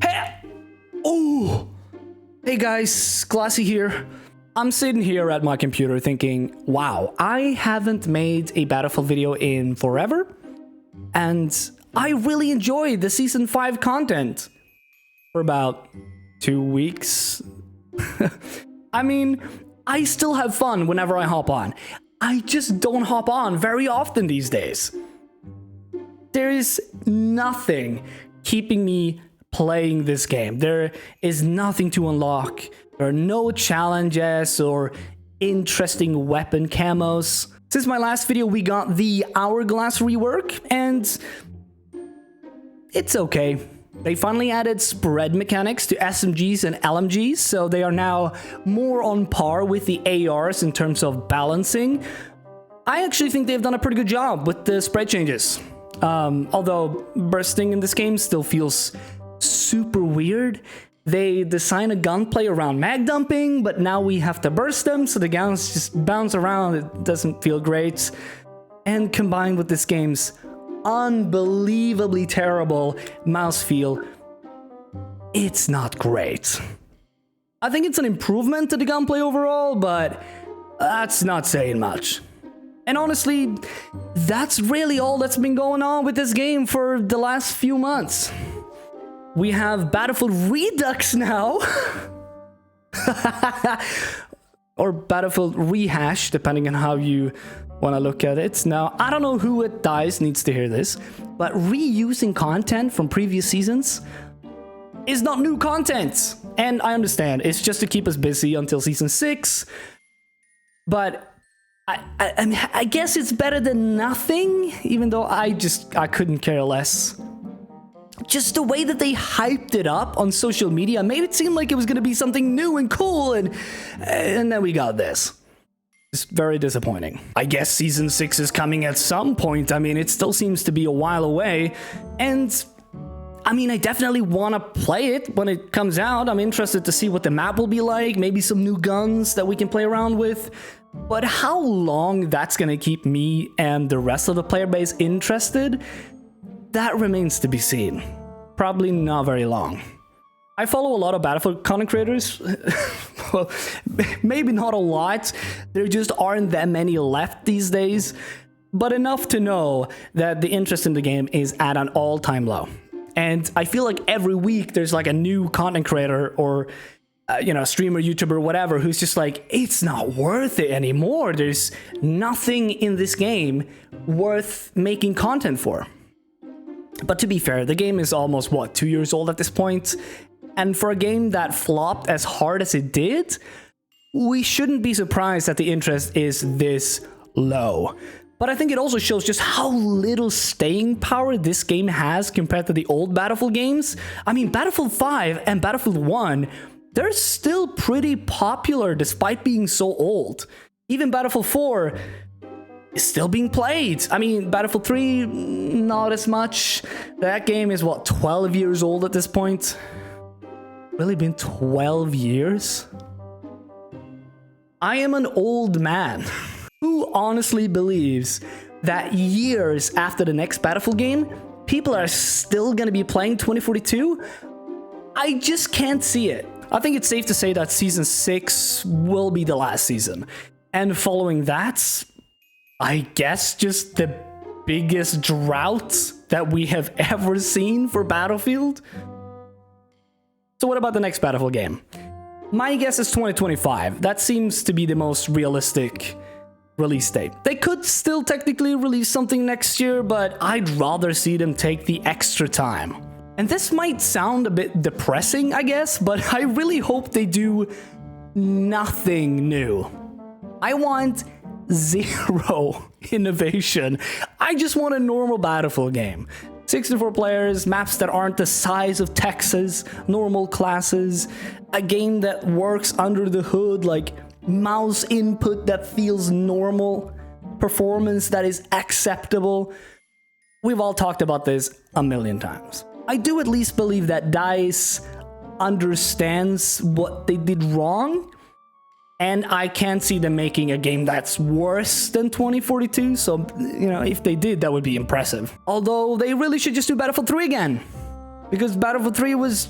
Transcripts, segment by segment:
Hey! Oh! Hey guys, Glasse here. I'm sitting here at my computer thinking, wow, I haven't made a Battlefield video in forever, and I really enjoyed the Season 5 content for about 2 weeks. I mean, I still have fun whenever I hop on. I just don't hop on very often these days. There is nothing keeping me playing this game. There is nothing to unlock. There are no challenges or interesting weapon camos. Since my last video, we got the Hourglass rework, and it's okay. They finally added spread mechanics to SMGs and LMGs, so they are now more on par with the ARs in terms of balancing. I actually think they've done a pretty good job with the spread changes. Although bursting in this game still feels super weird. They design a gunplay around mag dumping, but now we have to burst them, so the guns just bounce around. It doesn't feel great. And combined with this game's unbelievably terrible mouse feel, it's not great. I think it's an improvement to the gunplay overall, but that's not saying much. And honestly, that's really all that's been going on with this game for the last few months. We have Battlefield Redux now. Or Battlefield Rehash, depending on how you want to look at it. Now, I don't know who at DICE needs to hear this, but reusing content from previous seasons is not new content. And I understand, it's just to keep us busy until Season 6. But I guess it's better than nothing, even though I couldn't care less. Just the way that they hyped it up on social media made it seem like it was going to be something new and cool, and then we got this. It's very disappointing. I guess Season 6 is coming at some point. I mean, it still seems to be a while away, and I mean, I definitely want to play it when it comes out. I'm interested to see what the map will be like, maybe some new guns that we can play around with. But how long that's going to keep me and the rest of the player base interested, that remains to be seen. Probably not very long. I follow a lot of Battlefield content creators. Well, maybe not a lot. There just aren't that many left these days. But enough to know that the interest in the game is at an all-time low. And I feel like every week there's like a new content creator or streamer, YouTuber, whatever, who's just like, it's not worth it anymore. There's nothing in this game worth making content for. But to be fair, the game is almost, 2 years old at this point? And for a game that flopped as hard as it did, we shouldn't be surprised that the interest is this low. But I think it also shows just how little staying power this game has compared to the old Battlefield games. I mean, Battlefield 5 and Battlefield 1, they're still pretty popular despite being so old. Even Battlefield 4 is still being played. I mean, Battlefield 3, not as much. That game is, 12 years old at this point? Really been 12 years? I am an old man who honestly believes that years after the next Battlefield game, people are still gonna be playing 2042? I just can't see it. I think it's safe to say that Season 6 will be the last season. And following that, I guess just the biggest drought that we have ever seen for Battlefield. So what about the next Battlefield game? My guess is 2025. That seems to be the most realistic release date. They could still technically release something next year, but I'd rather see them take the extra time. And this might sound a bit depressing, I guess, but I really hope they do nothing new. I want zero innovation. I just want a normal Battlefield game. 64 players, maps that aren't the size of Texas, normal classes, a game that works under the hood, like mouse input that feels normal, performance that is acceptable. We've all talked about this a million times. I do at least believe that DICE understands what they did wrong, and I can't see them making a game that's worse than 2042, so, if they did, that would be impressive. Although, they really should just do Battlefield 3 again, because Battlefield 3 was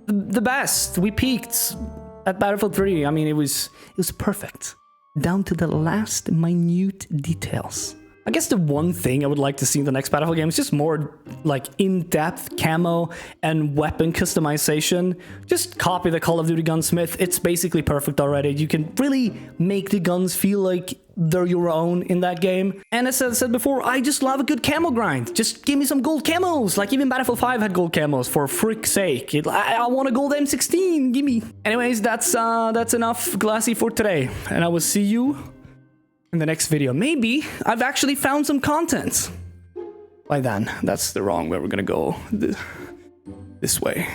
the best. We peaked at Battlefield 3. I mean, it was perfect, down to the last minute details. I guess the one thing I would like to see in the next Battlefield game is just more like in-depth camo and weapon customization. Just copy the Call of Duty gunsmith. It's basically perfect already. You can really make the guns feel like they're your own in that game. And as I said before, I just love a good camo grind. Just give me some gold camos. Like even Battlefield 5 had gold camos, for frick's sake. I want a gold M16, gimme. Anyways, that's enough Glasse for today. And I will see you in the next video. Maybe I've actually found some content by then. That's the wrong way. We're gonna go this way.